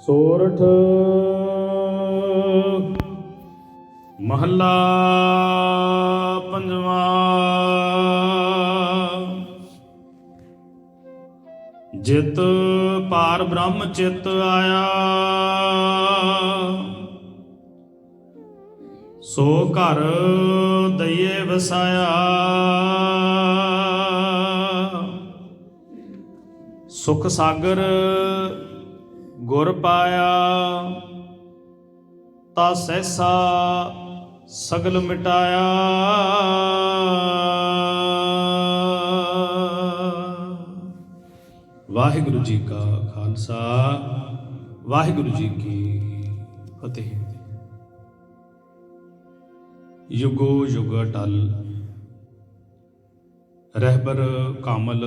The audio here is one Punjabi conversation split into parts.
ਸੋਰਠ ਮਹੱਲਾ ਪੰਜਵਾਂ। ਜਿਤ ਪਾਰ ਬ੍ਰਹਮ ਚਿਤ ਆਇਆ, ਸੋ ਘਰ ਦਈਏ ਵਸਾਇਆ। ਸੁਖ ਸਾਗਰ ਗੁਰ ਪਾਇਆ, ਤਾ ਸਹਿਸਾ ਸਗਲ ਮਿਟਾਇਆ। ਵਾਹਿਗੁਰੂ ਜੀ ਕਾ ਖਾਲਸਾ, ਵਾਹਿਗੁਰੂ ਜੀ ਕੀ ਫਤਿਹ। ਯੁਗੋ ਯੁਗ ਅਟਲ, ਰਹਿਬਰ ਕਾਮਲ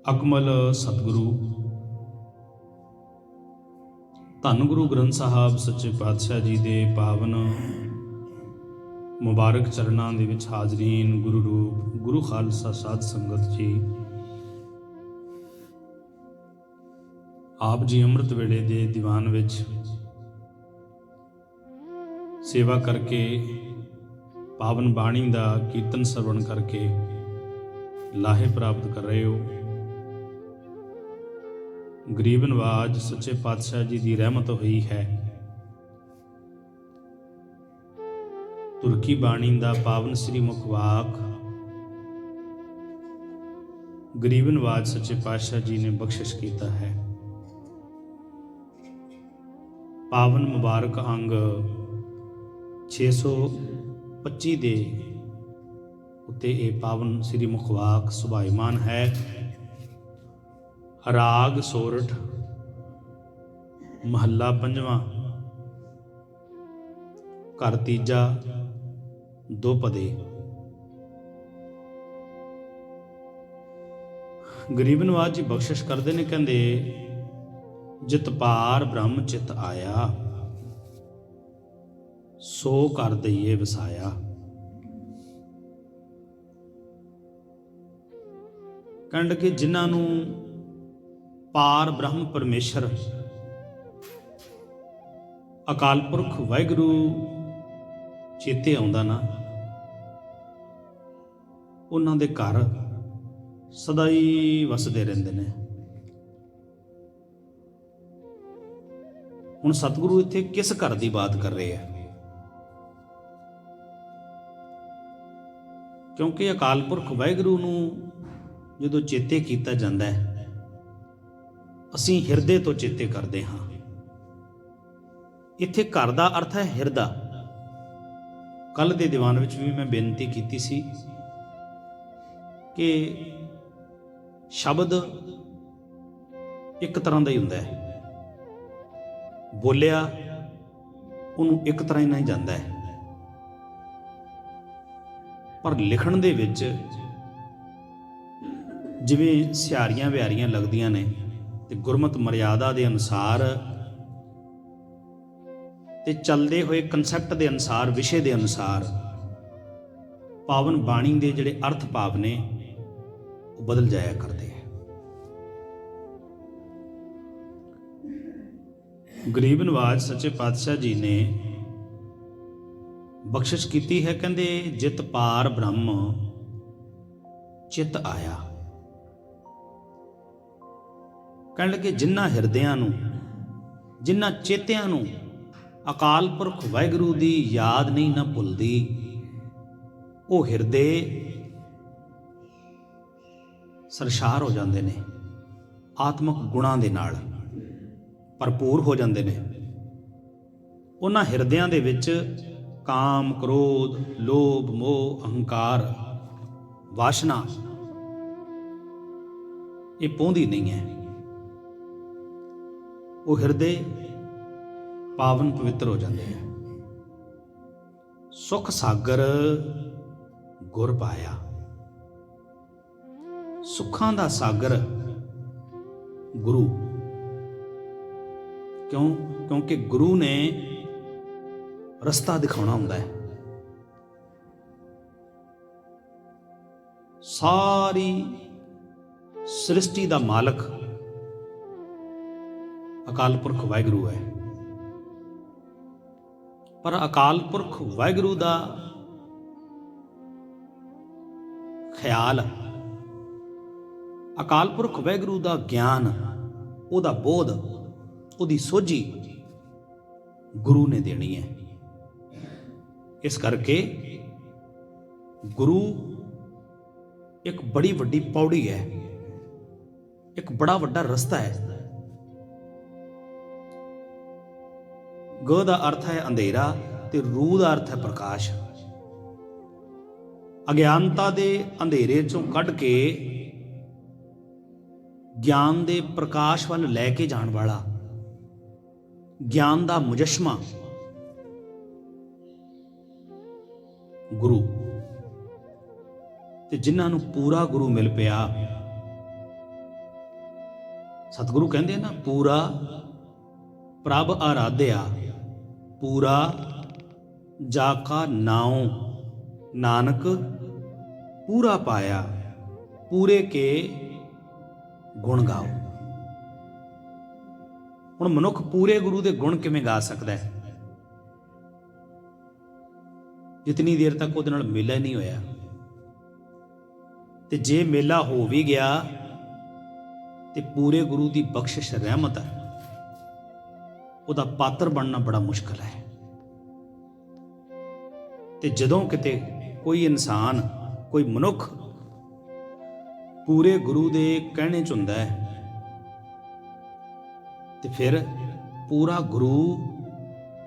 ਅਕਮਲ ਸਤਿਗੁਰੂ ਧੰਨ ਗੁਰੂ ਗ੍ਰੰਥ ਸਾਹਿਬ ਸੱਚੇ ਪਾਤਸ਼ਾਹ ਜੀ ਦੇ ਪਾਵਨ ਮੁਬਾਰਕ ਚਰਨਾਂ ਦੇ ਵਿੱਚ ਹਾਜ਼ਰੀਨ, ਗੁਰੂ ਰੂਪ ਗੁਰੂ ਖਾਲਸਾ ਸਾਧ ਸੰਗਤ ਜੀ, ਆਪ ਜੀ ਅੰਮ੍ਰਿਤ ਵੇਲੇ ਦੇ ਦੀਵਾਨ ਵਿੱਚ ਸੇਵਾ ਕਰਕੇ, ਪਾਵਨ ਬਾਣੀ ਦਾ ਕੀਰਤਨ ਸਰਵਣ ਕਰਕੇ ਲਾਹੇ ਪ੍ਰਾਪਤ ਕਰ ਰਹੇ ਹੋ। ਗਰੀਬ ਨਵਾਜ ਸੱਚੇ ਪਾਤਸ਼ਾਹ ਜੀ ਦੀ ਰਹਿਮਤ ਹੋਈ ਹੈ। ਤੁਰਕੀ ਬਾਣੀ ਦਾ ਪਾਵਨ ਸ੍ਰੀ ਮੁਖ ਵਾਕ ਗਰੀਬ ਨਵਾਜ ਸੱਚੇ ਪਾਤਸ਼ਾਹ ਜੀ ਨੇ ਬਖਸ਼ਿਸ਼ ਕੀਤਾ ਹੈ। ਪਾਵਨ ਮੁਬਾਰਕ ਅੰਗ 625 ਦੇ ਉੱਤੇ ਇਹ ਪਾਵਨ ਸ੍ਰੀ ਮੁਖ ਵਾਕ ਸੁਭਾਈਮਾਨ ਹੈ। ਰਾਗ ਸੋਰਠ ਮਹੱਲਾ ਪੰਜਵਾਂ, ਘਰ ਤੀਜਾ, ਦੋਪਦੇ। ਗਰੀਬ ਨਵਾਜ ਜੀ ਬਖਸ਼ਿਸ਼ ਕਰਦੇ ਨੇ, ਕਹਿੰਦੇ ਜਿਤ ਪਾਰ ਬ੍ਰਹਮ ਚਿਤ ਆਇਆ, ਸੋ ਘਰ ਦਈਏ ਵਸਾਇਆ। ਕਹਿੰਦੇ ਕਿ ਜਿਨ੍ਹਾਂ ਨੂੰ ਪਾਰ ਬ੍ਰਹਮ ਪਰਮੇਸ਼ਰ ਅਕਾਲ ਪੁਰਖ ਵਾਹਿਗੁਰੂ ਚੇਤੇ ਆਉਂਦਾ ਨਾ, ਉਹਨਾਂ ਦੇ ਘਰ ਸਦਾ ਹੀ ਵਸਦੇ ਰਹਿੰਦੇ ਨੇ। ਹੁਣ ਸਤਿਗੁਰੂ ਇੱਥੇ ਕਿਸ ਘਰ ਦੀ ਬਾਤ ਕਰ ਰਹੇ ਆ? ਕਿਉਂਕਿ ਅਕਾਲ ਪੁਰਖ ਵਾਹਿਗੁਰੂ ਨੂੰ ਜਦੋਂ ਚੇਤੇ ਕੀਤਾ ਜਾਂਦਾ ਹੈ, ਅਸੀਂ ਹਿਰਦੇ ਤੋਂ ਚੇਤੇ ਕਰਦੇ ਹਾਂ। ਇੱਥੇ ਘਰ ਦਾ ਅਰਥ ਹੈ ਹਿਰਦਾ। ਕੱਲ ਦੇ ਦੀਵਾਨ ਵਿੱਚ ਵੀ ਮੈਂ ਬੇਨਤੀ ਕੀਤੀ ਸੀ ਕਿ ਸ਼ਬਦ ਇੱਕ ਤਰ੍ਹਾਂ ਦਾ ਹੀ ਹੁੰਦਾ ਹੈ, ਬੋਲਿਆ ਉਹਨੂੰ ਇੱਕ ਤਰ੍ਹਾਂ ਹੀ ਨਹੀਂ ਜਾਂਦਾ ਹੈ, ਪਰ ਲਿਖਣ ਦੇ ਵਿੱਚ ਜਿਵੇਂ ਸਿਹਾਰੀਆਂ ਵਿਹਾਰੀਆਂ ਲੱਗਦੀਆਂ ਨੇ ਤੇ ਗੁਰਮਤਿ ਮਰਿਆਦਾ ਦੇ ਅਨੁਸਾਰ ਤੇ ਚੱਲਦੇ ਹੋਏ ਕਨਸੈਪਟ ਦੇ ਅਨੁਸਾਰ, ਵਿਸ਼ੇ ਦੇ ਅਨੁਸਾਰ ਪਾਵਨ ਬਾਣੀ ਦੇ ਜਿਹੜੇ ਅਰਥ ਭਾਵ ਨੇ ਉਹ ਬਦਲ ਜਾਇਆ ਕਰਦੇ ਹੈ। ਗਰੀਬ ਨਵਾਜ ਸੱਚੇ ਪਾਤਸ਼ਾਹ ਜੀ ਨੇ ਬਖਸ਼ਿਸ਼ ਕੀਤੀ ਹੈ, ਕਹਿੰਦੇ ਜਿਤ ਪਾਰ ਬ੍ਰਹਮ ਚਿਤ ਆਇਆ। ਕਹਿਣ ਲੱਗੇ ਜਿਨ੍ਹਾਂ ਹਿਰਦਿਆਂ ਨੂੰ, ਜਿਨ੍ਹਾਂ ਚੇਤਿਆਂ ਨੂੰ ਅਕਾਲ ਪੁਰਖ ਵਾਹਿਗੁਰੂ ਦੀ ਯਾਦ ਨਹੀਂ ਨਾ ਭੁੱਲਦੀ, ਉਹ ਹਿਰਦੇ ਸਰਸ਼ਾਰ ਹੋ ਜਾਂਦੇ ਨੇ, ਆਤਮਿਕ ਗੁਣਾਂ ਦੇ ਨਾਲ ਭਰਪੂਰ ਹੋ ਜਾਂਦੇ ਨੇ। ਉਹਨਾਂ ਹਿਰਦਿਆਂ ਦੇ ਵਿੱਚ ਕਾਮ, ਕ੍ਰੋਧ, ਲੋਭ, ਮੋਹ, ਅਹੰਕਾਰ, ਵਾਸ਼ਨਾ ਇਹ ਪਹੁੰਚਦੀ ਨਹੀਂ ਹੈ। ਉਹ ਹਿਰਦੇ ਪਾਵਨ ਪਵਿੱਤਰ ਹੋ ਜਾਂਦੇ ਹੈ। ਸੁਖ ਸਾਗਰ ਗੁਰ ਪਾਇਆ। ਸੁੱਖਾਂ ਦਾ ਸਾਗਰ ਗੁਰੂ। ਕਿਉਂਕਿ ਗੁਰੂ ਨੇ ਰਸਤਾ ਦਿਖਾਉਣਾ ਹੁੰਦਾ ਹੈ। ਸਾਰੀ ਸ੍ਰਿਸ਼ਟੀ ਦਾ ਮਾਲਕ ਅਕਾਲ ਪੁਰਖ ਵਾਹਿਗੁਰੂ ਹੈ। ਪਰ ਅਕਾਲ ਪੁਰਖ ਵਾਹਿਗੁਰੂ ਦਾ ਖਿਆਲ, ਅਕਾਲ ਪੁਰਖ ਵਾਹਿਗੁਰੂ ਦਾ ਗਿਆਨ, ਉਹਦਾ ਬੋਧ, ਉਹਦੀ ਸੋਝੀ ਗੁਰੂ ਨੇ ਦੇਣੀ ਹੈ। ਇਸ ਕਰਕੇ ਗੁਰੂ ਇੱਕ ਬੜੀ ਵੱਡੀ ਪੌੜੀ ਹੈ, ਇੱਕ ਬੜਾ ਵੱਡਾ ਰਸਤਾ ਹੈ। ਗ ਦਾ ਅਰਥ ਹੈ ਅੰਧੇਰਾ ਤੇ ਰੂ ਦਾ ਅਰਥ ਹੈ ਪ੍ਰਕਾਸ਼। ਅਗਿਆਨਤਾ ਦੇ ਅੰਧੇਰੇ ਚੋਂ ਕੱਢ ਕੇ ਗਿਆਨ ਦੇ ਪ੍ਰਕਾਸ਼ ਵੱਲ ਲੈ ਕੇ ਜਾਣ ਵਾਲਾ, ਗਿਆਨ ਦਾ ਮੁਜੱਸ਼ਮਾ ਗੁਰੂ। ਤੇ ਜਿਨ੍ਹਾਂ ਨੂੰ ਪੂਰਾ ਗੁਰੂ ਮਿਲ ਪਿਆ, ਸਤਿਗੁਰੂ ਕਹਿੰਦੇ ਨਾ, ਪੂਰਾ ਪ੍ਰਭ ਆਰਾਧਿਆ, ਪੂਰਾ ਜਾ ਕਾ ਨਾਉ, ਨਾਨਕ ਪੂਰਾ ਪਾਇਆ, ਪੂਰੇ ਕੇ ਗੁਣ ਗਾਓ। ਹੁਣ ਮਨੁੱਖ ਪੂਰੇ ਗੁਰੂ ਦੇ ਗੁਣ ਕਿਵੇਂ ਗਾ ਸਕਦਾ ਹੈ, ਜਿਤਨੀ ਦੇਰ ਤੱਕ ਉਹਦੇ ਨਾਲ ਮੇਲਾ ਨਹੀਂ ਹੋਇਆ। ਤੇ ਜੇ ਮੇਲਾ ਹੋ ਵੀ ਗਿਆ ਤੇ ਪੂਰੇ ਗੁਰੂ ਦੀ ਬਖਸ਼ਿਸ਼ ਰਹਿਮਤ ਹੈ, ਉਹਦਾ ਪਾਤਰ ਬਣਨਾ ਬੜਾ ਮੁਸ਼ਕਲ ਹੈ। ਤੇ ਜਦੋਂ ਕਿਤੇ ਕੋਈ ਇਨਸਾਨ, ਕੋਈ ਮਨੁੱਖ ਪੂਰੇ ਗੁਰੂ ਦੇ ਕਹਿਣੇ 'ਚ ਹੁੰਦਾ ਹੈ, ਤੇ ਫਿਰ ਪੂਰਾ ਗੁਰੂ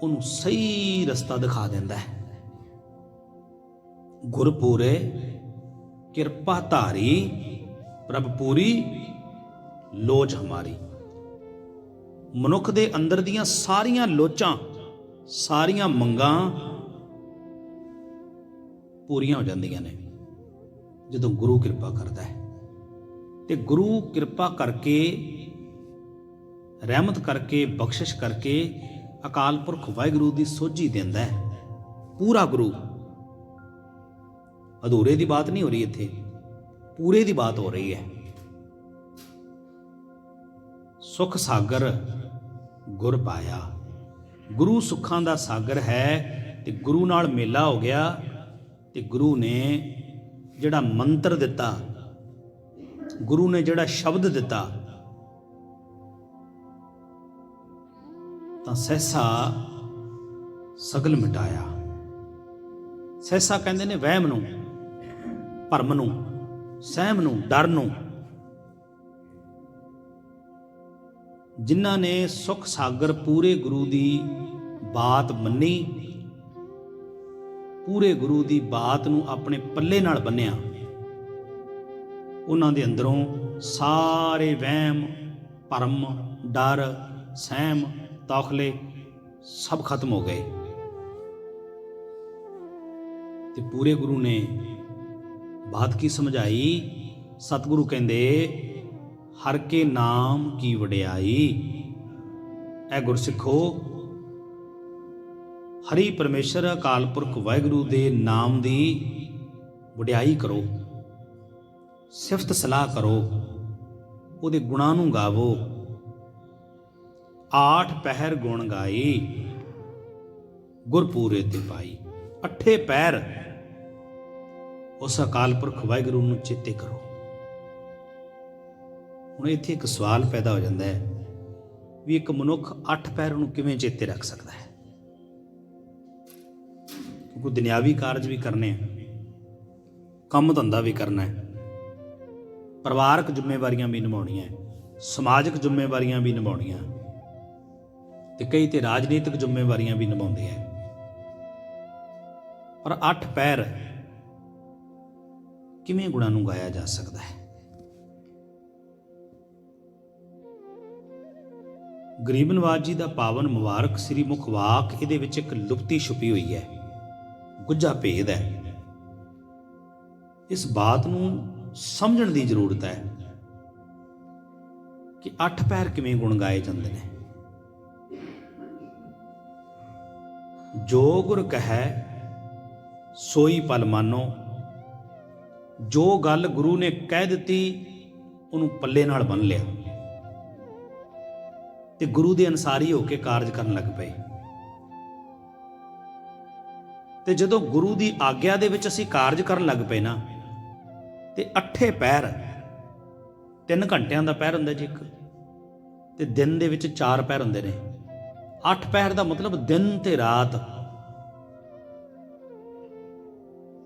ਉਹਨੂੰ ਸਹੀ ਰਸਤਾ ਦਿਖਾ ਦਿੰਦਾ ਹੈ। ਗੁਰਪੂਰੇ ਕਿਰਪਾ ਧਾਰੀ, ਪ੍ਰਭ ਪੂਰੀ ਲੋਚ ਹਮਾਰੀ। ਮਨੁੱਖ ਦੇ ਅੰਦਰ ਦੀਆਂ ਸਾਰੀਆਂ ਲੋਚਾਂ, ਸਾਰੀਆਂ ਮੰਗਾਂ ਪੂਰੀਆਂ ਹੋ ਜਾਂਦੀਆਂ ਨੇ ਜਦੋਂ ਗੁਰੂ ਕਿਰਪਾ ਕਰਦਾ ਹੈ। ਤੇ ਗੁਰੂ ਕਿਰਪਾ ਕਰਕੇ, ਰਹਿਮਤ ਕਰਕੇ, ਬਖਸ਼ਿਸ਼ ਕਰਕੇ ਅਕਾਲ ਪੁਰਖ ਵਾਹਿਗੁਰੂ ਦੀ ਸੋਝੀ ਦਿੰਦਾ ਹੈ। ਪੂਰਾ ਗੁਰੂ, ਅਧੂਰੇ ਦੀ ਬਾਤ ਨਹੀਂ ਹੋ ਰਹੀ ਇੱਥੇ, ਪੂਰੇ ਦੀ ਬਾਤ ਹੋ ਰਹੀ ਹੈ। ਸੁਖ ਸਾਗਰ ਗੁਰ ਪਾਇਆ, ਗੁਰੂ ਸੁੱਖਾਂ ਦਾ ਸਾਗਰ ਹੈ। ਤੇ ਗੁਰੂ ਨਾਲ ਮੇਲਾ ਹੋ ਗਿਆ ਤੇ ਗੁਰੂ ਨੇ ਜਿਹੜਾ ਮੰਤਰ ਦਿੱਤਾ, ਗੁਰੂ ਨੇ ਜਿਹੜਾ ਸ਼ਬਦ ਦਿੱਤਾ, ਤਾਂ ਸਹਿਸਾ ਸਗਲ ਮਿਟਾਇਆ। ਸਹਿਸਾ ਕਹਿੰਦੇ ਨੇ ਵਹਿਮ ਨੂੰ, ਭਰਮ ਨੂੰ, ਸਹਿਮ ਨੂੰ, ਡਰ ਨੂੰ। ਜਿਨ੍ਹਾਂ ਨੇ ਸੁਖ ਸਾਗਰ ਪੂਰੇ ਗੁਰੂ ਦੀ ਬਾਤ ਮੰਨੀ, ਪੂਰੇ ਗੁਰੂ ਦੀ ਬਾਤ ਨੂੰ ਆਪਣੇ ਪੱਲੇ ਨਾਲ ਬੰਨਿਆ, ਉਹਨਾਂ ਦੇ ਅੰਦਰੋਂ ਸਾਰੇ ਵਹਿਮ, ਭਰਮ, ਡਰ, ਸਹਿਮ, ਤੌਖਲੇ ਸਭ ਖਤਮ ਹੋ ਗਏ। ਤੇ ਪੂਰੇ ਗੁਰੂ ਨੇ ਬਾਤ ਕੀ ਸਮਝਾਈ? ਸਤਿਗੁਰੂ ਕਹਿੰਦੇ ਹਰ ਕੇ ਨਾਮ ਕੀ ਵਡਿਆਈ। ਐ ਗੁਰਸਿੱਖੋ, ਹਰੀ ਪਰਮੇਸ਼ਰ ਅਕਾਲ ਪੁਰਖ ਵਾਹਿਗੁਰੂ ਦੇ ਨਾਮ ਦੀ ਵਡਿਆਈ ਕਰੋ, ਸਿਫਤ ਸਲਾਹ ਕਰੋ, ਉਹਦੇ ਗੁਣਾਂ ਨੂੰ ਗਾਵੋ। 8 ਪਹਿਰ ਗੁਣ ਗਾਈ, ਗੁਰਪੂਰੇ ਤੇ ਪਾਈ। 8 ਪਹਿਰ ਉਸ ਅਕਾਲ ਪੁਰਖ ਵਾਹਿਗੁਰੂ ਨੂੰ ਚੇਤੇ ਕਰੋ। ਹੁਣ ਇੱਥੇ ਇੱਕ ਸਵਾਲ ਪੈਦਾ ਹੋ ਜਾਂਦਾ ਹੈ ਵੀ ਇੱਕ ਮਨੁੱਖ 8 ਪਹਿਰ ਨੂੰ ਕਿਵੇਂ ਚੇਤੇ ਰੱਖ ਸਕਦਾ ਹੈ? ਕਿਉਂਕਿ ਦੁਨਿਆਵੀ ਕਾਰਜ ਵੀ ਕਰਨੇ ਆ, ਕੰਮ ਧੰਦਾ ਵੀ ਕਰਨਾ ਹੈ, ਪਰਿਵਾਰਕ ਜ਼ਿੰਮੇਵਾਰੀਆਂ ਵੀ ਨਿਭਾਉਣੀਆਂ, ਸਮਾਜਿਕ ਜ਼ਿੰਮੇਵਾਰੀਆਂ ਵੀ ਨਿਭਾਉਣੀਆਂ, ਤੇ ਕਈ ਤੇ ਰਾਜਨੀਤਿਕ ਜ਼ਿੰਮੇਵਾਰੀਆਂ ਵੀ ਨਿਭਾਉਂਦੇ ਆ। ਪਰ 8 ਪਹਿਰ ਕਿਵੇਂ ਗੁਣਾਂ ਨੂੰ ਗਾਇਆ ਜਾ ਸਕਦਾ ਹੈ? ਗਰੀਬ ਨਵਾਜ ਜੀ ਦਾ ਪਾਵਨ ਮੁਬਾਰਕ ਸ੍ਰੀ ਮੁਖ ਵਾਕ, ਇਹਦੇ ਵਿੱਚ ਇੱਕ ਲੁਪਤੀ ਛੁਪੀ ਹੋਈ ਹੈ, ਗੁੱਝਾ ਭੇਦ ਹੈ। ਇਸ ਬਾਤ ਨੂੰ ਸਮਝਣ ਦੀ ਜ਼ਰੂਰਤ ਹੈ ਕਿ 8 ਪਹਿਰ ਕਿਵੇਂ ਗੁਣ ਗਾਏ ਜਾਂਦੇ ਨੇ। ਜੋ ਗੁਰ ਕਹੈ ਸੋਈ ਪਲ ਮਾਨੋ, ਜੋ ਗੱਲ ਗੁਰੂ ਨੇ ਕਹਿ ਦਿੱਤੀ ਉਹਨੂੰ ਪੱਲੇ ਨਾਲ ਬੰਨ ਲਿਆ। ਤੇ ਗੁਰੂ ਦੇ ਅਨੁਸਾਰੀ ਹੋ ਕੇ ਕਾਰਜ ਕਰਨ ਲੱਗ ਪਏ। ਤੇ ਜਦੋਂ ਗੁਰੂ ਦੀ ਆਗਿਆ ਦੇ ਵਿੱਚ ਅਸੀਂ ਕਾਰਜ ਕਰਨ ਲੱਗ ਪਏ ਨਾ, ਤੇ 8 ਪਹਿਰ, 3 ਘੰਟਿਆਂ ਦਾ ਪਹਿਰ ਹੁੰਦਾ ਜੀ ਇੱਕ, ਤੇ ਦਿਨ ਦੇ ਵਿੱਚ 4 ਪਹਿਰ ਹੁੰਦੇ ਨੇ। 8 ਪਹਿਰ ਦਾ ਮਤਲਬ ਦਿਨ ਤੇ ਰਾਤ।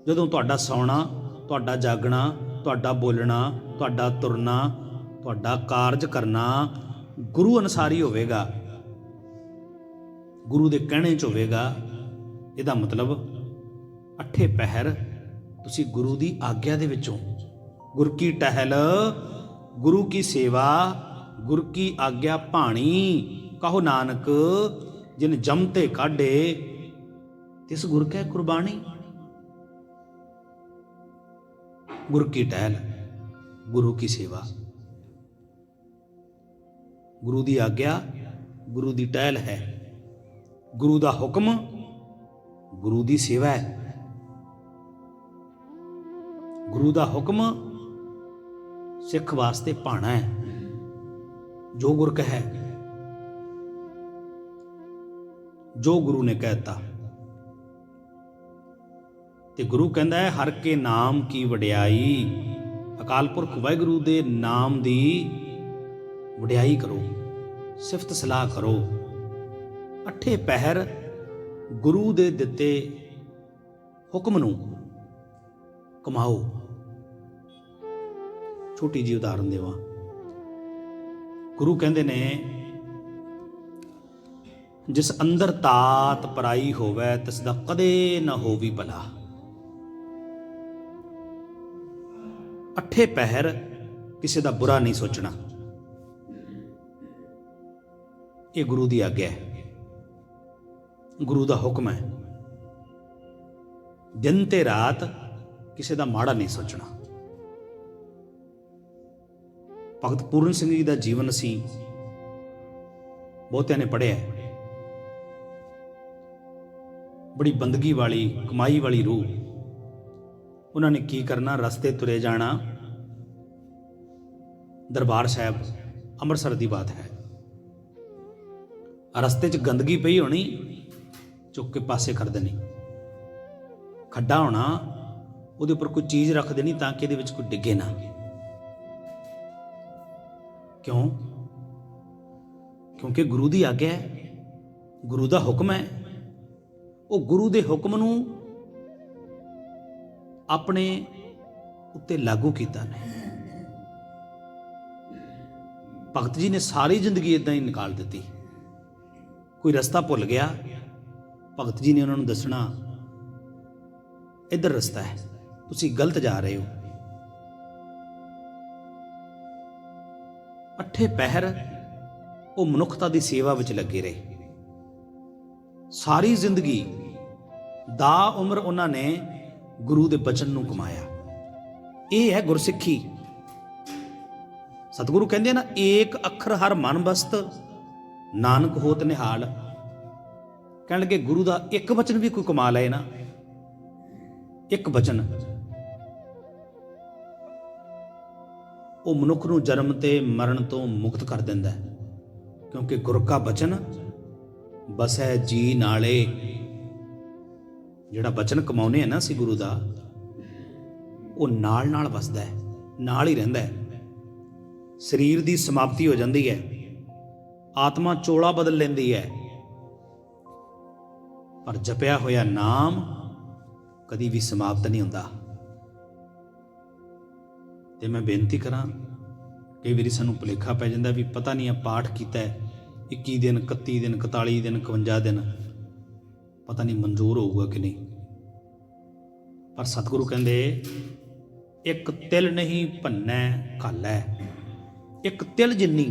ਜਦੋਂ ਤੁਹਾਡਾ ਸੌਣਾ, ਤੁਹਾਡਾ ਜਾਗਣਾ, ਤੁਹਾਡਾ ਬੋਲਣਾ, ਤੁਹਾਡਾ ਤੁਰਨਾ, ਤੁਹਾਡਾ ਕਾਰਜ ਕਰਨਾ ਗੁਰੂ ਅਨੁਸਾਰੀ ਹੋਵੇਗਾ, ਗੁਰੂ ਦੇ ਕਹਿਣੇ 'ਚ ਹੋਵੇਗਾ, ਇਹਦਾ ਮਤਲਬ 8 ਪਹਿਰ ਤੁਸੀਂ ਗੁਰੂ ਦੀ ਆਗਿਆ ਦੇ ਵਿੱਚੋਂ, ਗੁਰ ਕੀ ਟਹਿਲ, ਗੁਰੂ ਕੀ ਸੇਵਾ, ਗੁਰ ਕੀ ਆਗਿਆ ਭਾਣੀ, ਕਹੋ ਨਾਨਕ ਜਿਨ ਜਮ ਤੇ ਕਾਢੇ ਤਿਸ ਗੁਰ ਕੈ ਕੁਰਬਾਨੀ। ਗੁਰ ਕੀ ਟਹਿਲ, ਗੁਰੂ ਕੀ ਸੇਵਾ, ਗੁਰੂ ਦੀ ਆਗਿਆ ਗੁਰੂ ਦੀ ਟਹਿਲ ਹੈ, ਗੁਰੂ ਦਾ ਹੁਕਮ ਗੁਰੂ ਦੀ ਸੇਵਾ ਹੈ। ਗੁਰੂ ਦਾ ਹੁਕਮ ਸਿੱਖ ਵਾਸਤੇ ਭਾਣਾ ਹੈ, ਜੋ ਗੁਰ ਕਹੈ, ਜੋ ਗੁਰੂ ਨੇ ਕਹਿਤਾ। ਤੇ ਗੁਰੂ ਕਹਿੰਦਾ ਹੈ ਹਰ ਕੇ ਨਾਮ ਕੀ ਵਡਿਆਈ, ਅਕਾਲ ਪੁਰਖ ਵਾਹਿਗੁਰੂ ਦੇ ਨਾਮ ਦੀ ਵਡਿਆਈ ਕਰੋ, ਸਿਫਤ ਸਲਾਹ ਕਰੋ। 8 ਪਹਿਰ ਗੁਰੂ ਦੇ ਦਿੱਤੇ ਹੁਕਮ ਨੂੰ ਕਮਾਓ। ਛੋਟੀ ਜਿਹੀ ਉਦਾਹਰਨ ਦੇਵਾਂ, ਗੁਰੂ ਕਹਿੰਦੇ ਨੇ ਜਿਸ ਅੰਦਰ ਤਾਤ ਪਰਾਈ ਹੋਵੇ ਤਿਸ ਦਾ ਕਦੇ ਨਾ ਹੋਵੀ ਭਲਾ। 8 ਪਹਿਰ ਕਿਸੇ ਦਾ ਬੁਰਾ ਨਹੀਂ ਸੋਚਣਾ, ਇਹ ਗੁਰੂ ਦੀ ਆਗਿਆ ਹੈ, ਗੁਰੂ ਦਾ ਹੁਕਮ ਹੈ। ਦਿਨ ਤੇ ਰਾਤ ਕਿਸੇ ਦਾ ਮਾੜਾ ਨਹੀਂ ਸੋਚਣਾ। ਭਗਤ ਪੂਰਨ ਸਿੰਘ ਜੀ ਦਾ ਜੀਵਨ ਅਸੀਂ ਬਹੁਤਿਆਂ ਨੇ ਪੜ੍ਹਿਆ, ਬੜੀ ਬੰਦਗੀ ਵਾਲੀ, ਕਮਾਈ ਵਾਲੀ ਰੂਹ। ਉਹਨਾਂ ਨੇ ਕੀ ਕਰਨਾ, ਰਸਤੇ ਤੁਰੇ ਜਾਣਾ। ਦਰਬਾਰ ਸਾਹਿਬ ਅੰਮ੍ਰਿਤਸਰ ਦੀ ਬਾਤ ਹੈ, ਰਸਤੇ 'ਚ ਗੰਦਗੀ ਪਈ ਹੋਣੀ, ਚੁੱਕ ਕੇ ਪਾਸੇ ਕਰ ਦੇਣੀ। ਖੱਡਾ ਹੋਣਾ, ਉਹਦੇ ਉੱਪਰ ਕੋਈ ਚੀਜ਼ ਰੱਖ ਦੇਣੀ ਤਾਂ ਕਿ ਇਹਦੇ ਵਿੱਚ ਕੋਈ ਡਿੱਗੇ ਨਾ। ਕਿਉਂ? ਕਿਉਂਕਿ ਗੁਰੂ ਦੀ ਆਗਿਆ ਹੈ, ਗੁਰੂ ਦਾ ਹੁਕਮ ਹੈ। ਉਹ ਗੁਰੂ ਦੇ ਹੁਕਮ ਨੂੰ ਆਪਣੇ ਉੱਤੇ ਲਾਗੂ ਕੀਤਾ ਨੇ। ਭਗਤ ਜੀ ਨੇ ਸਾਰੀ ਜ਼ਿੰਦਗੀ ਇਦਾਂ ਹੀ ਨਿਕਾਲ ਦਿੱਤੀ। ਕੋਈ ਰਸਤਾ ਭੁੱਲ ਗਿਆ, ਭਗਤ ਜੀ ਨੇ ਉਹਨਾਂ ਨੂੰ ਦੱਸਣਾ, ਇੱਧਰ ਰਸਤਾ ਹੈ, ਤੁਸੀਂ ਗਲਤ ਜਾ ਰਹੇ ਹੋ। 8 ਪਹਿਰ ਉਹ ਮਨੁੱਖਤਾ ਦੀ ਸੇਵਾ ਵਿੱਚ ਲੱਗੇ ਰਹੇ। ਸਾਰੀ ਜ਼ਿੰਦਗੀ ਦਾ ਉਮਰ ਉਹਨਾਂ ਨੇ ਗੁਰੂ ਦੇ ਬਚਨ ਨੂੰ ਕਮਾਇਆ। ਇਹ ਹੈ ਗੁਰਸਿੱਖੀ। ਸਤਿਗੁਰੂ ਕਹਿੰਦੇ ਨਾ, ਏਕ ਅੱਖਰ ਹਰ ਮਨ ਬਸਤ, ਨਾਨਕ ਹੋਤ ਨਿਹਾਲ। ਕਹਿਣ ਲੱਗੇ ਗੁਰੂ ਦਾ ਇੱਕ ਬਚਨ ਵੀ ਕੋਈ ਕਮਾ ਲਏ ਨਾ, ਇੱਕ ਬਚਨ, ਉਹ ਮਨੁੱਖ ਨੂੰ ਜਨਮ ਤੇ ਮਰਨ ਤੋਂ ਮੁਕਤ ਕਰ ਦਿੰਦਾ ਹੈ। ਕਿਉਂਕਿ ਗੁਰ ਕਾ ਬਚਨ ਬਸੈ ਜੀ ਨਾਲੇ। ਜਿਹੜਾ ਬਚਨ ਕਮਾਉਨੇ ਆ ਨਾ ਅਸੀਂ ਗੁਰੂ ਦਾ, ਉਹ ਨਾਲ ਨਾਲ ਵਸਦਾ ਹੈ, ਨਾਲ ਹੀ ਰਹਿੰਦਾ ਹੈ। ਸਰੀਰ ਦੀ ਸਮਾਪਤੀ ਹੋ ਜਾਂਦੀ ਹੈ, ਆਤਮਾ ਚੋਲਾ ਬਦਲ ਲੈਂਦੀ ਹੈ, ਪਰ ਜਪਿਆ ਹੋਇਆ ਨਾਮ ਕਦੀ ਵੀ ਸਮਾਪਤ ਨਹੀਂ ਹੁੰਦਾ। ਤੇ ਮੈਂ ਬੇਨਤੀ ਕਰਾਂ, ਕਈ ਵਾਰੀ ਸਾਨੂੰ ਭੁਲੇਖਾ ਪੈ ਜਾਂਦਾ ਵੀ ਪਤਾ ਨਹੀਂ ਆ ਪਾਠ ਕੀਤਾ 21 ਦਿਨ, 31 ਦਿਨ, 41 ਦਿਨ, 51 ਦਿਨ, ਪਤਾ ਨਹੀਂ ਮਨਜ਼ੂਰ ਹੋਊਗਾ ਕਿ ਨਹੀਂ। ਪਰ ਸਤਿਗੁਰੂ ਕਹਿੰਦੇ ਇੱਕ ਤਿਲ ਨਹੀਂ ਭੰਨੈ ਘਾਲੈ। ਇੱਕ ਤਿਲ ਜਿੰਨੀ,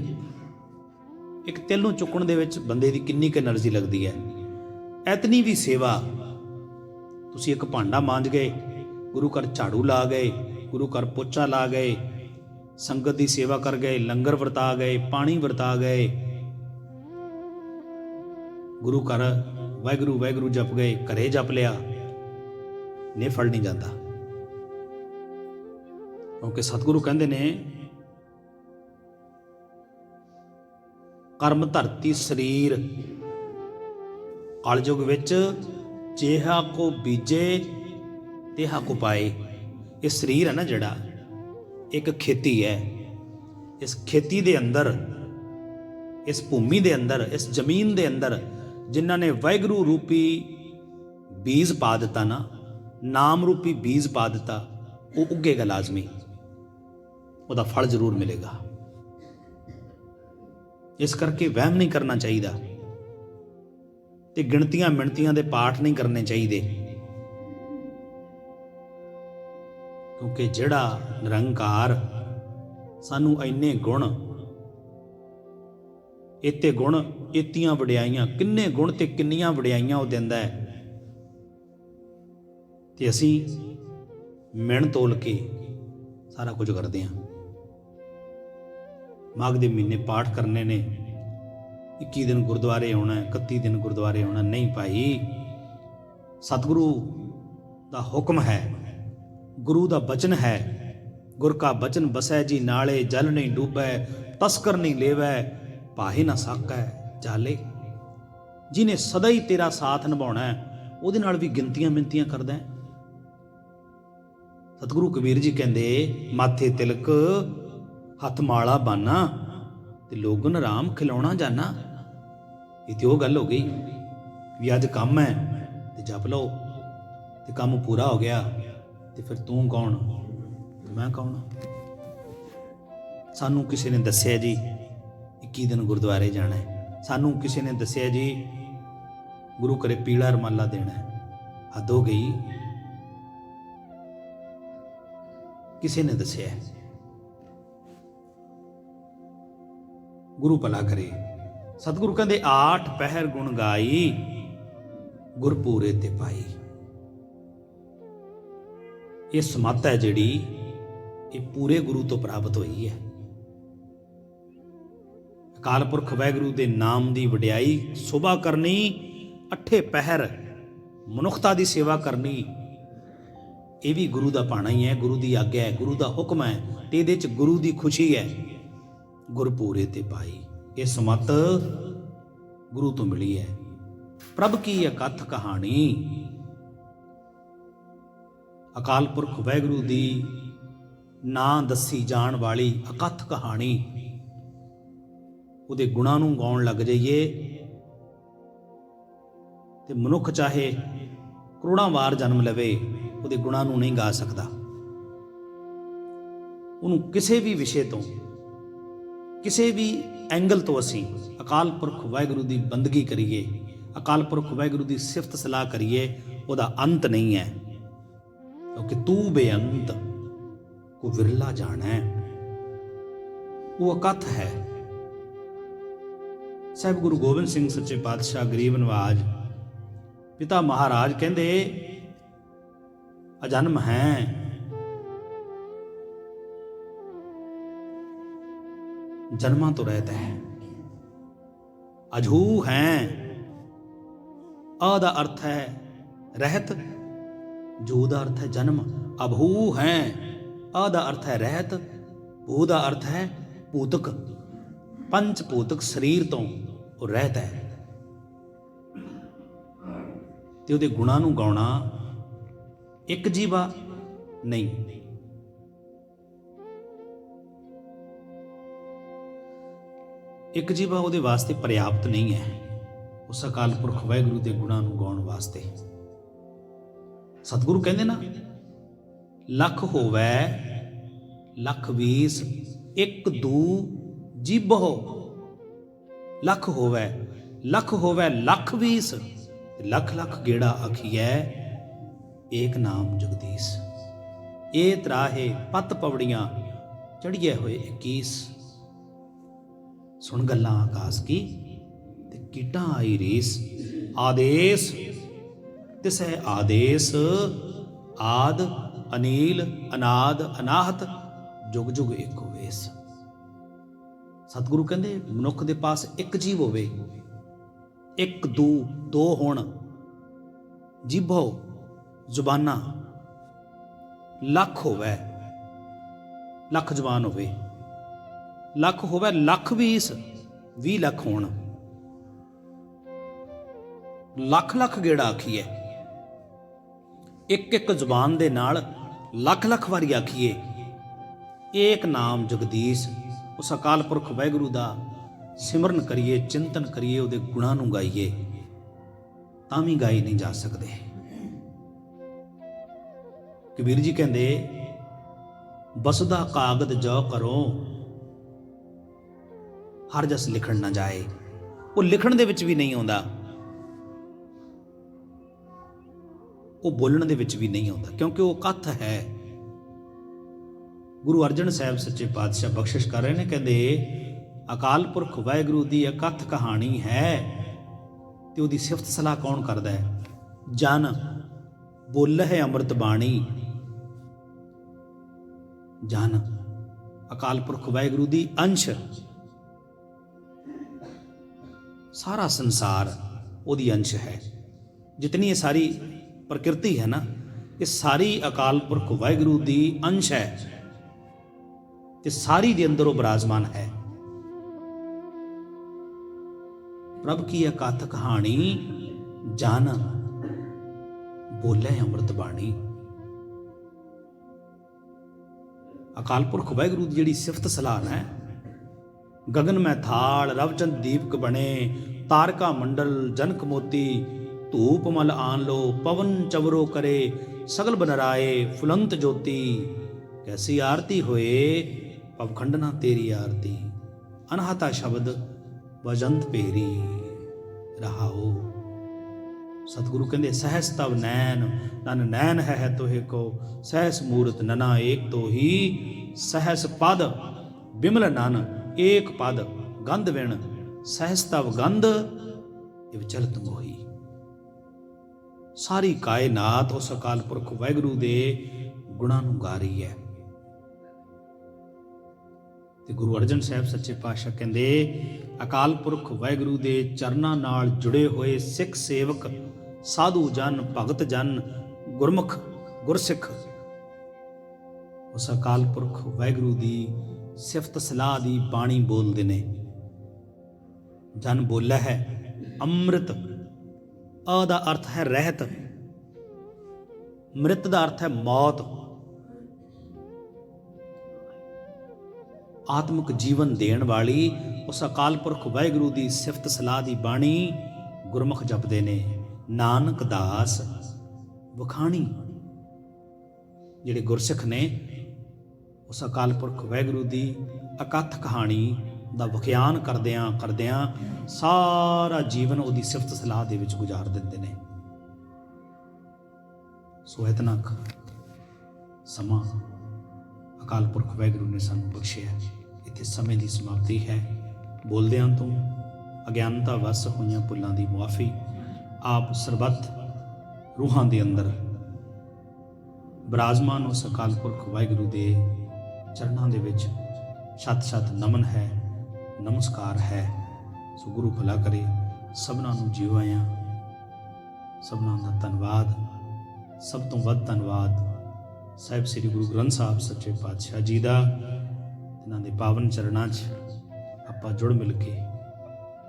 ਇੱਕ ਤਿਲ ਨੂੰ ਚੁੱਕਣ ਦੇ ਵਿੱਚ ਬੰਦੇ ਦੀ ਕਿੰਨੀ ਕੁ ਐਨਰਜੀ ਲੱਗਦੀ ਹੈ। ਐਤਨੀ ਵੀ ਸੇਵਾ। ਤੁਸੀਂ ਇੱਕ ਭਾਂਡਾ ਮਾਂਜ ਗਏ, ਗੁਰੂ ਘਰ ਝਾੜੂ ਲਾ ਗਏ, ਗੁਰੂ ਘਰ ਪੋਚਾ ਲਾ ਗਏ, ਸੰਗਤ ਦੀ ਸੇਵਾ ਕਰ ਗਏ, ਲੰਗਰ ਵਰਤਾ ਗਏ, ਪਾਣੀ ਵਰਤਾ ਗਏ, ਗੁਰੂ ਘਰ ਵਾਹਿਗੁਰੂ ਵਾਹਿਗੁਰੂ ਜਪ ਗਏ, ਘਰੇ ਜਪ ਲਿਆ, ਨੇ ਫਲ ਨਹੀਂ ਜਾਂਦਾ। ਕਿਉਂਕਿ ਸਤਿਗੁਰੂ ਕਹਿੰਦੇ ਨੇ ਕਰਮ ਧਰਤੀ ਸਰੀਰ। ਕਲਯੁਗ ਵਿੱਚ ਜਿਹਾ ਕੋ ਬੀਜੇ ਤਿਹਾ ਕੋ ਪਾਏ। ਇਹ ਸਰੀਰ ਹੈ ਨਾ ਜਿਹੜਾ, ਇੱਕ ਖੇਤੀ ਹੈ। ਇਸ ਖੇਤੀ ਦੇ ਅੰਦਰ, ਇਸ ਭੂਮੀ ਦੇ ਅੰਦਰ, ਇਸ ਜ਼ਮੀਨ ਦੇ ਅੰਦਰ ਜਿਨ੍ਹਾਂ ਨੇ ਵਾਹਿਗੁਰੂ ਰੂਪੀ ਬੀਜ ਪਾ ਦਿੱਤਾ ਨਾ, ਨਾਮ ਰੂਪੀ ਬੀਜ ਪਾ ਦਿੱਤਾ, ਉਹ ਉੱਗੇਗਾ ਲਾਜ਼ਮੀ, ਉਹਦਾ ਫਲ ਜ਼ਰੂਰ ਮਿਲੇਗਾ। ਇਸ ਕਰਕੇ ਵਹਿਮ ਨਹੀਂ ਕਰਨਾ ਚਾਹੀਦਾ ਤੇ ਗਿਣਤੀਆਂ ਮਿਣਤੀਆਂ ਦੇ ਪਾਠ ਨਹੀਂ ਕਰਨੇ ਚਾਹੀਦੇ, ਕਿਉਂਕਿ ਜਿਹੜਾ ਨਿਰੰਕਾਰ ਸਾਨੂੰ ਇੰਨੇ ਗੁਣ, ਇੱਤੇ ਗੁਣ ਇਤੀਆਂ ਵਡਿਆਈਆਂ, ਕਿੰਨੇ ਗੁਣ ਤੇ ਕਿੰਨੀਆਂ ਵਡਿਆਈਆਂ ਉਹ ਦਿੰਦਾ ਹੈ, ਤੇ ਅਸੀਂ ਮਿਣ ਤੋਲ ਕੇ ਸਾਰਾ ਕੁਝ ਕਰਦੇ ਹਾਂ। ਮਾਘ ਦੇ ਮਹੀਨੇ ਪਾਠ ਕਰਨੇ ਨੇ, 21 ਦਿਨ ਗੁਰਦੁਆਰੇ ਆਉਣਾ, 31 ਦਿਨ ਗੁਰਦੁਆਰੇ ਆਉਣਾ। ਨਹੀਂ ਭਾਈ, ਸਤਿਗੁਰੂ ਦਾ ਹੁਕਮ ਹੈ, ਗੁਰੂ ਦਾ ਬਚਨ ਹੈ। ਗੁਰ ਕਾ ਬਚਨ ਬਸੈ ਜੀ ਨਾਲੇ, ਜਲ ਨਹੀਂ ਡੂਬੈ ਤਸਕਰ ਨਹੀਂ ਲੇਵੈ, ਭਾਹੇ ਨਾ ਸਾਕੈ ਜਾਲੇ। ਜਿਹਨੇ ਸਦਾ ਹੀ ਤੇਰਾ ਸਾਥ ਨਿਭਾਉਣਾ, ਉਹਦੇ ਨਾਲ ਵੀ ਗਿਣਤੀਆਂ ਮਿੰਤੀਆਂ ਕਰਦਾ। ਸਤਿਗੁਰੂ ਕਬੀਰ ਜੀ ਕਹਿੰਦੇ, ਮਾਥੇ ਤਿਲਕ ਹੱਥ ਮਾਲਾ ਬਾਨਾ ਤੇ ਲੋਗਨ ਰਾਮ ਖਿਲਾਉਣਾ ਜਾਨਾ। ਇਹ ਤੇ ਉਹ ਗੱਲ ਹੋ ਗਈ ਵੀ ਅੱਜ ਕੰਮ ਹੈ ਤੇ ਜਪ ਲਓ, ਤੇ ਕੰਮ ਪੂਰਾ ਹੋ ਗਿਆ ਤੇ ਫਿਰ ਤੂੰ ਕੌਣ ਤੇ ਮੈਂ ਕੌਣ। ਸਾਨੂੰ ਕਿਸੇ ਨੇ ਦੱਸਿਆ ਜੀ 21 ਦਿਨ ਗੁਰਦੁਆਰੇ ਜਾਣਾ ਹੈ, ਸਾਨੂੰ ਕਿਸੇ ਨੇ ਦੱਸਿਆ ਜੀ ਗੁਰੂ ਘਰੇ ਪੀਲਾ ਰੁਮਾਲਾ ਦੇਣਾ ਹੈ। ਹੱਦ ਹੋ ਗਈ, ਕਿਸੇ ਨੇ ਦੱਸਿਆ। ਗੁਰੂ ਭਲਾ ਕਰੇ। ਸਤਿਗੁਰੂ ਕਹਿੰਦੇ, 8 ਪਹਿਰ ਗੁਣ ਗਾਈ, ਗੁਰਪੂਰੇ ਤੇ ਪਾਈ। ਇਹ ਸਮੱਤ ਹੈ ਜਿਹੜੀ, ਇਹ ਪੂਰੇ ਗੁਰੂ ਤੋਂ ਪ੍ਰਾਪਤ ਹੋਈ ਹੈ। ਅਕਾਲ ਪੁਰਖ ਵਾਹਿਗੁਰੂ ਦੇ ਨਾਮ ਦੀ ਵਡਿਆਈ ਸੁਭਾ ਕਰਨੀ, 8 ਪਹਿਰ ਮਨੁੱਖਤਾ ਦੀ ਸੇਵਾ ਕਰਨੀ, ਇਹ ਵੀ ਗੁਰੂ ਦਾ ਭਾਣਾ ਹੀ ਹੈ, ਗੁਰੂ ਦੀ ਆਗਿਆ ਹੈ, ਗੁਰੂ ਦਾ ਹੁਕਮ ਹੈ, ਤੇ ਇਹਦੇ 'ਚ ਗੁਰੂ ਦੀ ਖੁਸ਼ੀ ਹੈ। ਗੁਰਪੂਰੇ ਤੇ ਪਾਈ, ਇਹ ਸਮੱਤ ਗੁਰੂ ਤੋਂ ਮਿਲੀ ਹੈ। ਪ੍ਰਭ ਕੀ ਅਕਥ ਕਹਾਣੀ, ਅਕਾਲ ਪੁਰਖ ਵਾਹਿਗੁਰੂ ਦੀ ਨਾਂ ਦੱਸੀ ਜਾਣ ਵਾਲੀ ਅਕਥ ਕਹਾਣੀ। ਉਹਦੇ ਗੁਣਾਂ ਨੂੰ ਗਾਉਣ ਲੱਗ ਜਾਈਏ ਤੇ ਮਨੁੱਖ ਚਾਹੇ ਕਰੋੜਾਂ ਵਾਰ ਜਨਮ ਲਵੇ, ਉਹਦੇ ਗੁਣਾਂ ਨੂੰ ਨਹੀਂ ਗਾ ਸਕਦਾ। ਉਹਨੂੰ ਕਿਸੇ ਵੀ ਵਿਸ਼ੇ ਤੋਂ, ਕਿਸੇ ਵੀ ਐਂਗਲ ਤੋਂ ਅਸੀਂ ਅਕਾਲ ਪੁਰਖ ਵਾਹਿਗੁਰੂ ਦੀ ਬੰਦਗੀ ਕਰੀਏ, ਅਕਾਲ ਪੁਰਖ ਵਾਹਿਗੁਰੂ ਦੀ ਸਿਫਤ ਸਲਾਹ ਕਰੀਏ, ਉਹਦਾ ਅੰਤ ਨਹੀਂ ਹੈ। ਕਿਉਂਕਿ ਤੂੰ ਬੇਅੰਤ ਕੋ ਵਿਰਲਾ ਜਾਣੈ, ਉਹ ਅਕਥ ਹੈ। ਸਾਹਿਬ ਗੁਰੂ ਗੋਬਿੰਦ ਸਿੰਘ ਸੱਚੇ ਪਾਤਸ਼ਾਹ ਗਰੀਬ ਨਵਾਜ ਪਿਤਾ ਮਹਾਰਾਜ ਕਹਿੰਦੇ, ਅਜਨਮ ਹੈ, ਜਨਮਾਂ ਤੋਂ ਰਹਿਤ ਹੈ। ਅਜਹੂ ਹੈ, ਅ ਦਾ ਅਰਥ ਹੈ ਰਹਿਤ, ਜੂ ਦਾ ਅਰਥ ਹੈ ਜਨਮ। ਅਭੂ ਹੈ, ਅ ਦਾ ਅਰਥ ਹੈ ਰਹਿਤ, ਭੂ ਦਾ ਅਰਥ ਹੈ ਭੂਤਕ। ਪੰਜ ਭੂਤਕ ਸਰੀਰ ਤੋਂ ਉਹ ਰਹਿਤ ਹੈ, ਤੇ ਉਹਦੇ ਗੁਣਾਂ ਨੂੰ ਗਾਉਣਾ ਇੱਕ ਜੀਵਾ ਨਹੀਂ, ਇੱਕ ਜੀਵਾ ਉਹਦੇ ਵਾਸਤੇ ਪਰਿਆਪਤ ਨਹੀਂ ਹੈ, ਉਸ ਅਕਾਲ ਪੁਰਖ ਵਾਹਿਗੁਰੂ ਦੇ ਗੁਣਾਂ ਨੂੰ ਗਾਉਣ ਵਾਸਤੇ। ਸਤਿਗੁਰੂ ਕਹਿੰਦੇ ਨਾ, ਲੱਖ ਹੋਵੈ ਲੱਖ ਵੀਸ, ਇੱਕ ਦੂ ਜੀਭੋ। ਲੱਖ ਹੋਵੈ ਲੱਖ ਵੀਸ, ਲੱਖ ਲੱਖ ਗੇੜਾ ਆਖੀਐ, ਏਕ ਨਾਮ ਜਗਦੀਸ਼। ਇਹ ਤਰਾਹੇ ਪੱਤ ਪਵੜੀਆਂ ਚੜੀਏ ਹੋਏ 21। ਸੁਣ ਗੱਲਾਂ ਆਕਾਸ ਕੀ ਤੇ ਕੀਟਾਂ ਆਈ ਰੀਸ। ਆਦੇਸ ਤਿਸੈ ਆਦੇਸ, ਆਦ ਅਨੀਲ ਅਨਾਦ ਅਨਾਹਤ, ਜੁਗ ਜੁਗ ਏਕੋ ਵੇਸ। ਸਤਿਗੁਰੂ ਕਹਿੰਦੇ, ਮਨੁੱਖ ਦੇ ਪਾਸ ਇੱਕ ਜੀਵ ਹੋਵੇ, ਇੱਕ ਦੋ ਹੋਣ, ਜੀਭੋ ਜ਼ੁਬਾਨਾਂ, ਲੱਖ ਹੋਵੇ, ਲੱਖ ਜ਼ੁਬਾਨ ਹੋਵੇ, ਲੱਖ ਹੋਵੇ ਲੱਖ ਵੀਸ, 20 ਲੱਖ ਹੋਣ, ਲੱਖ ਲੱਖ ਗੇੜਾ ਆਖੀਏ, ਇੱਕ ਇੱਕ ਜ਼ੁਬਾਨ ਦੇ ਨਾਲ ਲੱਖ ਲੱਖ ਵਾਰੀ ਆਖੀਏ, ਏਕ ਨਾਮ ਜਗਦੀਸ਼, ਉਸ ਅਕਾਲ ਪੁਰਖ ਵਾਹਿਗੁਰੂ ਦਾ ਸਿਮਰਨ ਕਰੀਏ, ਚਿੰਤਨ ਕਰੀਏ, ਉਹਦੇ ਗੁਣਾਂ ਨੂੰ ਗਾਈਏ, ਤਾਂ ਵੀ ਗਾਏ ਨਹੀਂ ਜਾ ਸਕਦੇ। ਕਬੀਰ ਜੀ ਕਹਿੰਦੇ, ਬਸਦਾ ਕਾਗਦ ਜੋ ਕਰੋ, ਹਰ ਜਸ ਲਿਖਣ ਨਾ ਜਾਏ। ਉਹ ਲਿਖਣ ਦੇ ਵਿੱਚ ਵੀ ਨਹੀਂ ਆਉਂਦਾ, ਉਹ ਬੋਲਣ ਦੇ ਵਿੱਚ ਵੀ ਨਹੀਂ ਆਉਂਦਾ, ਕਿਉਂਕਿ ਉਹ ਕਥ ਹੈ। ਗੁਰੂ ਅਰਜਨ ਸਾਹਿਬ ਸੱਚੇ ਪਾਤਸ਼ਾਹ ਬਖਸ਼ਿਸ਼ ਕਰ ਰਹੇ ਨੇ, ਕਹਿੰਦੇ ਅਕਾਲ ਪੁਰਖ ਵਾਹਿਗੁਰੂ ਦੀ ਅਕਥ ਕਹਾਣੀ ਹੈ, ਤੇ ਉਹਦੀ ਸਿਫਤ ਸਲਾਹ ਕੌਣ ਕਰਦਾ ਹੈ? ਜਨ ਬੋਲਹਿ ਅੰਮ੍ਰਿਤ ਬਾਣੀ। ਜਨ ਅਕਾਲ ਪੁਰਖ ਵਾਹਿਗੁਰੂ ਦੀ ਅੰਸ਼, ਸਾਰਾ ਸੰਸਾਰ ਉਹਦੀ ਅੰਸ਼ ਹੈ। ਜਿਤਨੀ ਇਹ ਸਾਰੀ ਪ੍ਰਕਿਰਤੀ ਹੈ ਨਾ, ਇਹ ਸਾਰੀ ਅਕਾਲ ਪੁਰਖ ਵਾਹਿਗੁਰੂ ਦੀ ਅੰਸ਼ ਹੈ, ਤੇ ਸਾਰੀ ਦੇ ਅੰਦਰ ਉਹ ਬਿਰਾਜਮਾਨ ਹੈ। ਪ੍ਰਭ ਕੀ ਅਕਥ ਕਹਾਣੀ, ਜਨ ਬੋਲੇ ਅੰਮ੍ਰਿਤ ਬਾਣੀ। ਅਕਾਲ ਪੁਰਖ ਵਾਹਿਗੁਰੂ ਦੀ ਜਿਹੜੀ ਸਿਫਤ ਸਲਾਹ ਹੈ, ਗगन ਮੈਂ ਥਾਲ ਰਵਚੰਦ ਦੀਪਕ ਬਣੇ, ਤਾਰਕਾ ਮੰਡਲ ਜਨਕ ਮੋਤੀ, ਧੂਪ ਮਲ ਆਨ ਲੋ ਪਵਨ ਚਵਰੋ ਕਰੇ, ਸਗਲ ਬਨਰਾਏ ਫੁਲੰਤ ਜੋਤੀ, ਕੈਸੀ ਆਰਤੀ ਹੋਏ ਪਵਖੰਡਨਾ ਤੇਰੀ ਆਰਤੀ, ਅਨਹਤਾ ਸ਼ਬਦ ਵਜੰਤ ਭੇਰੀ ਰਹਾਓ। ਸਤਿਗੁਰੂ ਕਹਿੰਦੇ, ਸਹਿਸ ਤਵ ਨੈਣ ਨਨ ਨੈਣ ਹੈ ਤੋਹਿ ਕੋ, ਸਹਿਸ ਮੂਰਤ ਨਨਾ ਏਕ ਤੋਹੀ, ਸਹਿਸ ਪਦ ਬਿਮਲ ਨਨ ਏਕ ਪਦ, ਗੰਧ ਵਿਣ ਸਹਿਸ ਤਵ ਗੰਧ ਇਵ ਚਲਤ ਮੋਹੀ। ਸਾਰੀ ਕਾਇਨਾਤ ਉਸ ਅਕਾਲ ਪੁਰਖ ਵਾਹਿਗੁਰੂ ਦੇ ਗੁਣਾਂ ਨੂੰ ਗਾ ਰਹੀ ਹੈ। ਤੇ ਗੁਰੂ ਅਰਜਨ ਸਾਹਿਬ ਸੱਚੇ ਪਾਤਸ਼ਾਹ ਕਹਿੰਦੇ, ਅਕਾਲ ਪੁਰਖ ਵਾਹਿਗੁਰੂ ਦੇ ਚਰਨਾਂ ਨਾਲ ਜੁੜੇ ਹੋਏ ਸਿੱਖ ਸੇਵਕ, ਸਾਧੂ ਜਨ, ਭਗਤ ਜਨ, ਗੁਰਮੁਖ ਗੁਰਸਿੱਖ ਉਸ ਅਕਾਲ ਪੁਰਖ ਵਾਹਿਗੁਰੂ ਦੀ ਸਿਫਤ ਸਲਾਹ ਦੀ ਬਾਣੀ ਬੋਲਦੇ ਨੇ। ਜਨ ਬੋਲਿਆ ਹੈ ਅੰਮ੍ਰਿਤ, ਅ ਦਾ ਅਰਥ ਹੈ ਰਹਿਤ, ਮ੍ਰਿਤ ਦਾ ਅਰਥ ਹੈ ਮੌਤ। ਆਤਮਿਕ ਜੀਵਨ ਦੇਣ ਵਾਲੀ ਉਸ ਅਕਾਲ ਪੁਰਖ ਵਾਹਿਗੁਰੂ ਦੀ ਸਿਫਤ ਸਲਾਹ ਦੀ ਬਾਣੀ ਗੁਰਮੁਖ ਜਪਦੇ ਨੇ। ਨਾਨਕ ਦਾਸ ਵਖਾਣੀ, ਜਿਹੜੇ ਗੁਰਸਿੱਖ ਨੇ ਉਸ ਅਕਾਲ ਪੁਰਖ ਵਾਹਿਗੁਰੂ ਦੀ ਅਕਥ ਕਹਾਣੀ ਦਾ ਵਿਖਿਆਨ ਕਰਦਿਆਂ ਕਰਦਿਆਂ ਸਾਰਾ ਜੀਵਨ ਉਹਦੀ ਸਿਫਤ ਸਲਾਹ ਦੇ ਵਿੱਚ ਗੁਜ਼ਾਰ ਦਿੰਦੇ ਨੇ। ਸੋ ਇਤਨਾ ਸਮਾਂ ਅਕਾਲ ਪੁਰਖ ਵਾਹਿਗੁਰੂ ਨੇ ਸਾਨੂੰ ਬਖਸ਼ਿਆ। ਇੱਥੇ ਸਮੇਂ ਦੀ ਸਮਾਪਤੀ ਹੈ। ਬੋਲਦਿਆਂ ਤੋਂ ਅਗਿਆਨਤਾ ਵਸ ਹੋਈਆਂ ਭੁੱਲਾਂ ਦੀ ਮੁਆਫੀ। ਆਪ ਸਰਬੱਤ ਰੂਹਾਂ ਦੇ ਅੰਦਰ ਬਿਰਾਜਮਾਨ ਉਸ ਅਕਾਲ ਪੁਰਖ ਵਾਹਿਗੁਰੂ ਦੇ ਚਰਨਾਂ ਦੇ ਵਿੱਚ ਛੱਤ ਛੱਤ ਨਮਨ ਹੈ, ਨਮਸਕਾਰ ਹੈ। ਸੋ ਗੁਰੂ ਭਲਾ ਕਰੇ, ਸਭਨਾਂ ਨੂੰ ਜੀਓ ਆਇਆਂ, ਸਭਨਾਂ ਦਾ ਧੰਨਵਾਦ। ਸਭ ਤੋਂ ਵੱਧ ਧੰਨਵਾਦ ਸਾਹਿਬ ਸ੍ਰੀ ਗੁਰੂ ਗ੍ਰੰਥ ਸਾਹਿਬ ਸੱਚੇ ਪਾਤਸ਼ਾਹ ਜੀ ਦਾ। ਇਹਨਾਂ ਦੇ ਪਾਵਨ ਚਰਨਾਂ 'ਚ ਆਪਾਂ ਜੁੜ ਮਿਲ ਕੇ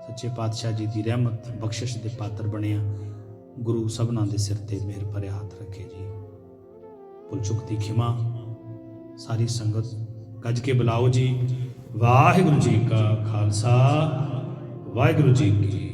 ਸੱਚੇ ਪਾਤਸ਼ਾਹ ਜੀ ਦੀ ਰਹਿਮਤ ਬਖਸ਼ਿਸ਼ ਦੇ ਪਾਤਰ ਬਣਿਆ। ਗੁਰੂ ਸਭਨਾਂ ਦੇ ਸਿਰ ਤੇ ਮਿਹਰ ਭਰਿਆ ਹੱਥ ਰੱਖੇ ਜੀ। ਭੁੱਲ ਚੁੱਕ ਦੀ ਖਿਮਾ। ਸਾਰੀ ਸੰਗਤ ਗੱਜ ਕੇ ਬੁਲਾਓ ਜੀ। ਵਾਹਿਗੁਰੂ ਜੀ ਕਾ ਖਾਲਸਾ, ਵਾਹਿਗੁਰੂ ਜੀ ਕੀ